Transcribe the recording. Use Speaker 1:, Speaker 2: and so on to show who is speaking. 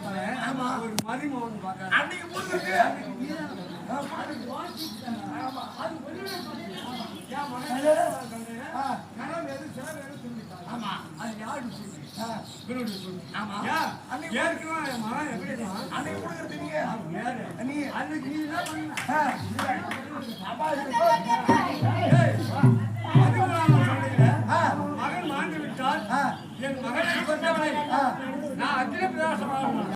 Speaker 1: கொடுத்தேன். ஆமா, ஒரு மதிமோகன் பார்க்க அன்னைக்கு போடுறது ஆமா, அது யாரு சொல்லி ஆமா, அன்னைக்கு அன்னைக்கு கொடுக்கறது நீ அன்னைக்கு நீ என்ன மகன் மாண்டு விட்டால் என் மகனை கொண்டவனை நான் அகில பிரகாசமாக